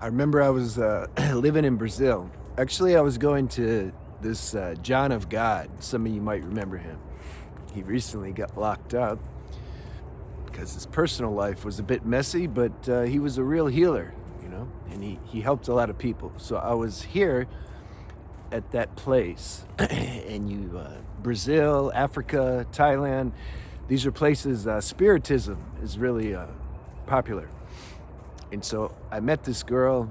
I remember I was living in Brazil. Actually, I was going to this John of God. Some of you might remember him. He recently got locked up because his personal life was a bit messy, but he was a real healer, and he helped a lot of people. So I was here at that place, and Brazil, Africa, Thailand, these are places, Spiritism is really popular. And so I met this girl,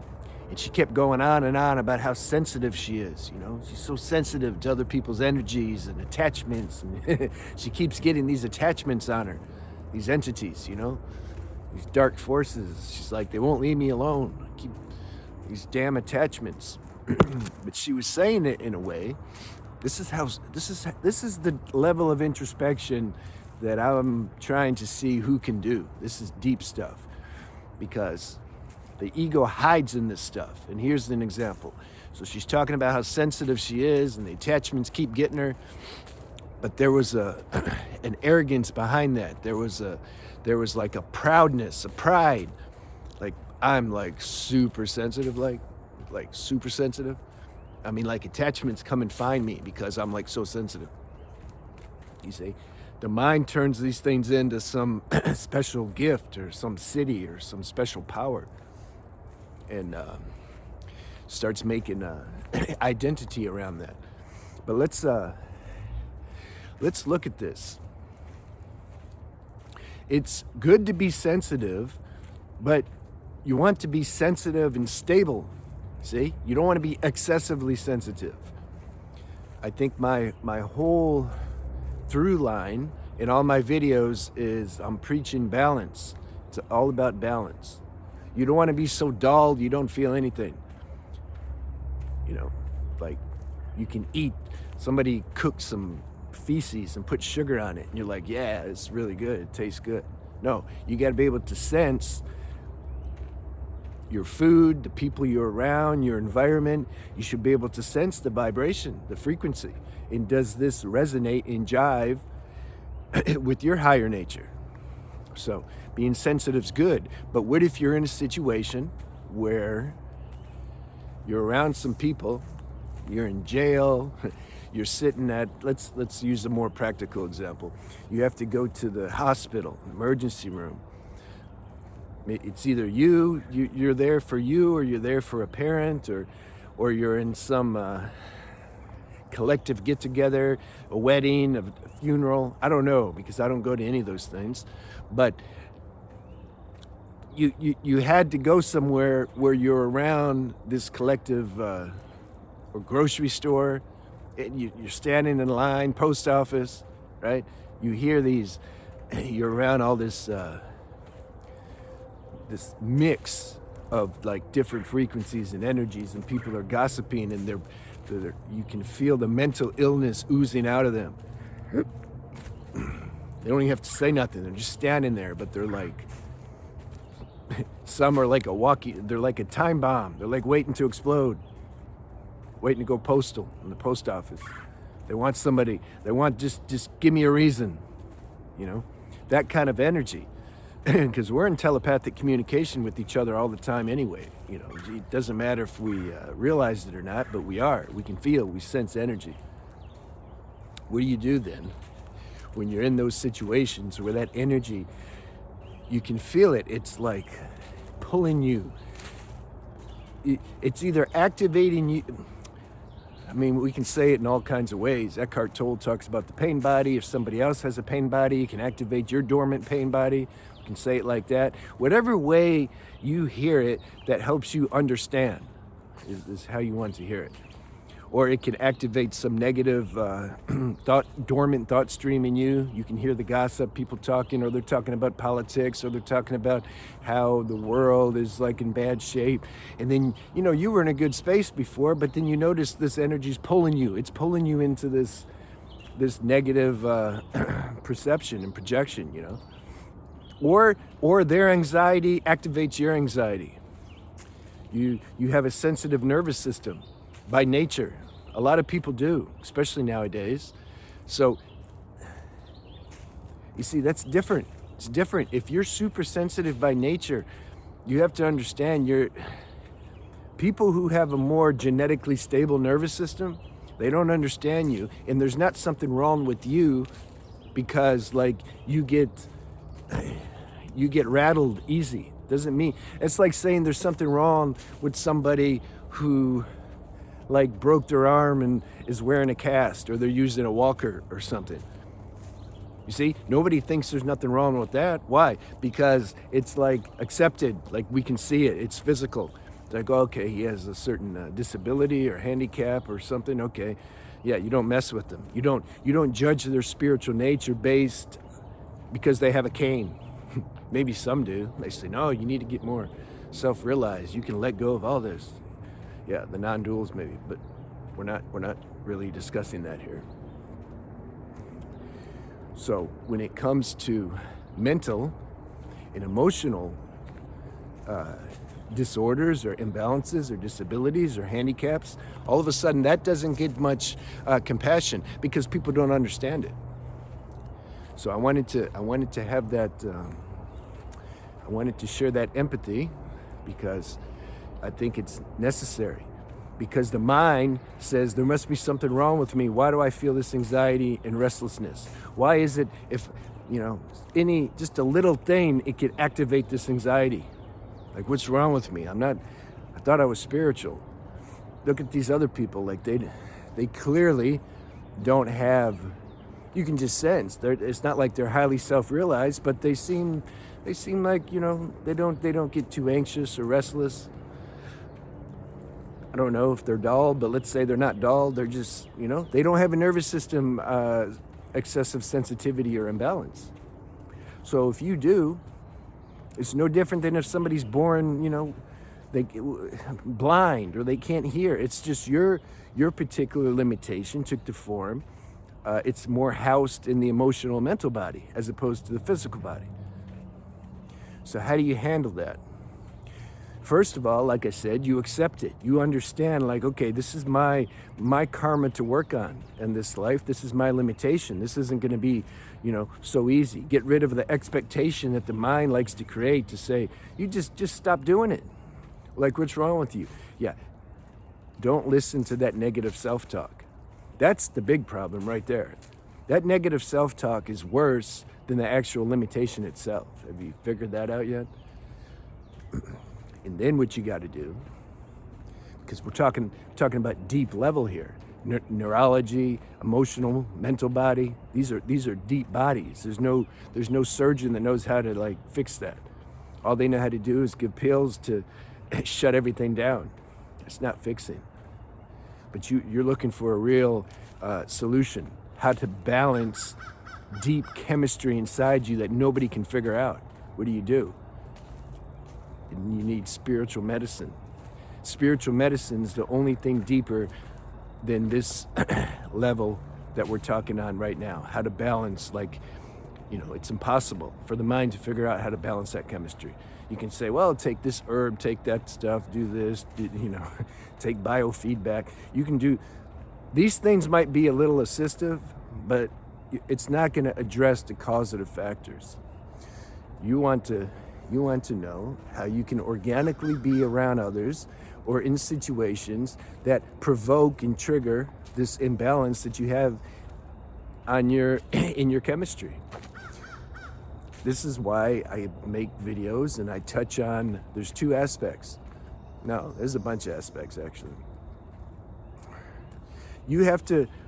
and she kept going on and on about how sensitive she is. She's so sensitive to other people's energies and attachments, and she keeps getting these attachments on her, these entities, these dark forces. She's like, they won't leave me alone. I keep these damn attachments. But she was saying it in a way. This is the level of introspection that I'm trying to see who can do. This is deep stuff, because the ego hides in this stuff. And here's an example. So she's talking about how sensitive she is, and the attachments keep getting her. But there was an arrogance behind that. There was like a proudness, a pride. Like, I'm like super sensitive, like super sensitive. I mean, like, attachments come and find me because I'm like so sensitive. You see, the mind turns these things into some special gift or some city or some special power, and starts making identity around that. But let's look at this. It's good to be sensitive, but you want to be sensitive and stable. See, you don't want to be excessively sensitive. I think my whole through line in all my videos is I'm preaching balance. It's all about balance. You don't want to be so dull you don't feel anything. Like, you can eat, somebody cooks some feces and put sugar on it, and you're like, yeah, it's really good, it tastes good. No, you got to be able to sense your food, the people you're around, your environment. You should be able to sense the vibration, the frequency. And does this resonate and jive with your higher nature? So being sensitive is good. But what if you're in a situation where you're around some people, you're in jail, you're sitting at, let's use a more practical example. You have to go to the hospital, emergency room. It's either you're there for you, or you're there for a parent, or you're in some collective get-together, a wedding, a funeral. I don't know, because I don't go to any of those things. But you had to go somewhere where you're around this collective, or grocery store, and you're standing in line, post office, right? You hear these, you're around all this this mix of like different frequencies and energies, and people are gossiping, and you can feel the mental illness oozing out of them. They don't even have to say nothing. They're just standing there, but they're like, some are like they're like a time bomb. They're like waiting to explode, waiting to go postal in the post office. They want somebody, just give me a reason, that kind of energy. Because we're in telepathic communication with each other all the time anyway. It doesn't matter if we realize it or not, but we are. We can feel, we sense energy. What do you do then when you're in those situations where that energy, you can feel it? It's like pulling you. It's either activating you. I mean, we can say it in all kinds of ways. Eckhart Tolle talks about the pain body. If somebody else has a pain body, you can activate your dormant pain body. You can say it like that. Whatever way you hear it that helps you understand is how you want to hear it. Or it can activate some negative dormant thought stream in you. You can hear the gossip, people talking, or they're talking about politics, or they're talking about how the world is like in bad shape. And then, you were in a good space before, but then you notice this energy's pulling you. It's pulling you into this negative perception and projection, Or their anxiety activates your anxiety. You have a sensitive nervous system by nature. A lot of people do, especially nowadays. So, you see, that's different. It's different. If you're super sensitive by nature, you have to understand People who have a more genetically stable nervous system, they don't understand you, and there's not something wrong with you because like you get rattled easy. Doesn't mean, it's like saying there's something wrong with somebody who like broke their arm and is wearing a cast, or they're using a walker or something. You see, nobody thinks there's nothing wrong with that. Why? Because it's like accepted, like we can see it, it's physical. It's like, okay, he has a certain disability or handicap or something, okay. Yeah, you don't mess with them. You don't judge their spiritual nature based because they have a cane. Maybe some do. They say, no, you need to get more self-realized. You can let go of all this. Yeah, the non-duals maybe, but we're not really discussing that here. So when it comes to mental and emotional disorders or imbalances or disabilities or handicaps, all of a sudden that doesn't get much compassion because people don't understand it. So I wanted to have that. I wanted to share that empathy because I think it's necessary. Because the mind says there must be something wrong with me. Why do I feel this anxiety and restlessness? Why is it if, just a little thing, it could activate this anxiety? Like, what's wrong with me? I thought I was spiritual. Look at these other people, like they clearly don't have, you can just sense, it's not like they're highly self-realized, but they seem like, they don't get too anxious or restless. I don't know if they're dull, but let's say they're not dull. They're just, they don't have a nervous system excessive sensitivity or imbalance. So if you do, it's no different than if somebody's born, they blind or they can't hear. It's just your particular limitation took the form. It's more housed in the emotional mental body as opposed to the physical body. So how do you handle that? First of all, like I said, you accept it. You understand, like, okay, this is my karma to work on in this life. This is my limitation. This isn't going to be, so easy. Get rid of the expectation that the mind likes to create to say, you just stop doing it. Like, what's wrong with you? Yeah, don't listen to that negative self-talk. That's the big problem right there. That negative self-talk is worse than the actual limitation itself. Have you figured that out yet? And then what you got to do, because we're talking about deep level here, neurology, emotional, mental body. These are deep bodies. There's no surgeon that knows how to fix that. All they know how to do is give pills to shut everything down. It's not fixing. But you're looking for a real solution, how to balance deep chemistry inside you that nobody can figure out. What do? And you need spiritual medicine. Spiritual medicine is the only thing deeper than this level that we're talking on right now. How to balance, it's impossible for the mind to figure out how to balance that chemistry. You can say, well, take this herb, take that stuff, do this, take biofeedback. You can do, these things might be a little assistive, but it's not going to address the causative factors. You want to know how you can organically be around others or in situations that provoke and trigger this imbalance that you have in your chemistry. This is why I make videos and I touch on, there's two aspects. No, there's a bunch of aspects actually.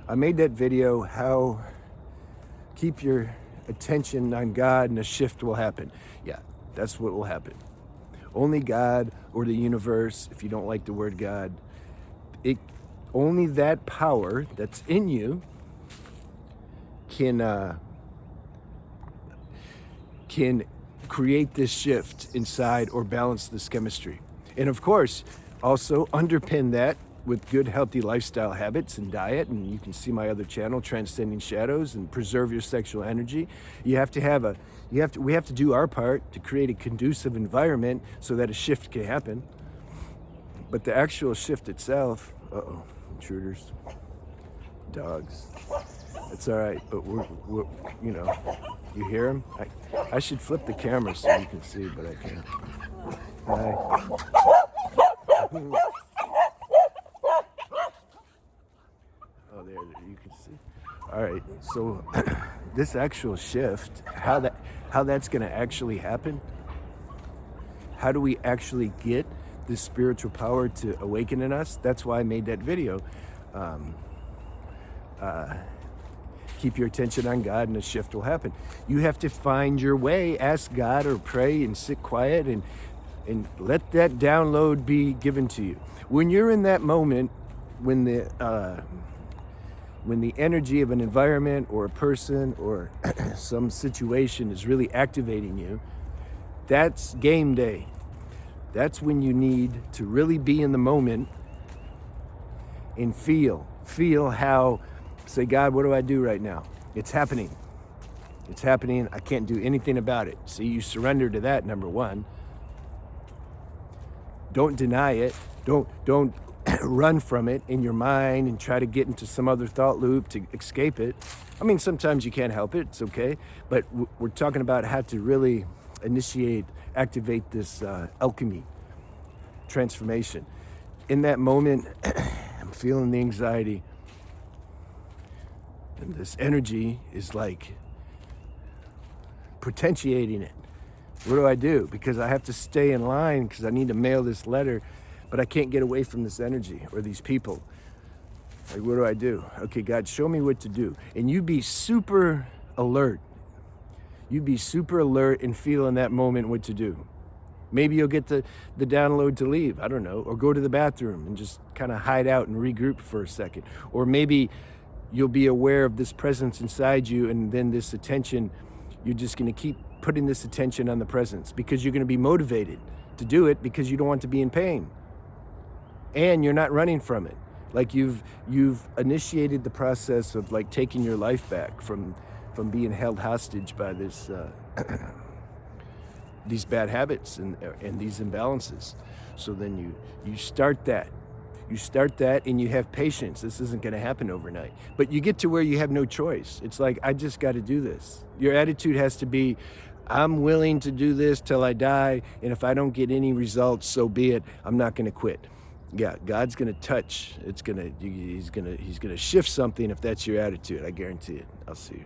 I made that video, how keep your attention on God and a shift will happen. Yeah, that's what will happen. Only God or the universe, if you don't like the word God, only that power that's in you can create this shift inside or balance this chemistry. And of course, also underpin that with good, healthy lifestyle habits and diet. And you can see my other channel, Transcending Shadows, and Preserve Your Sexual Energy. We have to do our part to create a conducive environment so that a shift can happen. But the actual shift itself, intruders, dogs. It's all right, but we're you hear them? I should flip the camera so you can see, but I can't. Hi. Oh, there you can see. All right, so this actual shift, how that's going to actually happen, how do we actually get this spiritual power to awaken in us? That's why I made that video. Keep your attention on God and a shift will happen. You have to find your way, ask God or pray and sit quiet and let that download be given to you. When you're in that moment, when the energy of an environment or a person or some situation is really activating you, that's game day. That's when you need to really be in the moment and feel how, say, God, what do I do right now? It's happening. It's happening. I can't do anything about it. See, you surrender to that, number one. Don't deny it. Don't run from it in your mind and try to get into some other thought loop to escape it. I mean, sometimes you can't help it. It's okay. But we're talking about how to really activate this alchemy, transformation. In that moment, I'm feeling the anxiety. And this energy is like potentiating it. What do I do? Because I have to stay in line because I need to mail this letter, but I can't get away from this energy or these people. Like, what do I do? Okay, God, show me what to do. And you be super alert. You be super alert and feel in that moment what to do. Maybe you'll get the download to leave, I don't know, or go to the bathroom and just kind of hide out and regroup for a second. Or maybe you'll be aware of this presence inside you, and then this attention, you're just going to keep putting this attention on the presence because you're going to be motivated to do it because you don't want to be in pain. And you're not running from it. Like you've initiated the process of like taking your life back from being held hostage by this these bad habits and these imbalances. So then you start that. You start that and you have patience. This isn't going to happen overnight. But you get to where you have no choice. It's like, I just got to do this. Your attitude has to be, I'm willing to do this till I die, and if I don't get any results, so be it. I'm not going to quit. Yeah, God's going to touch. He's going to shift something if that's your attitude. I guarantee it. I'll see you.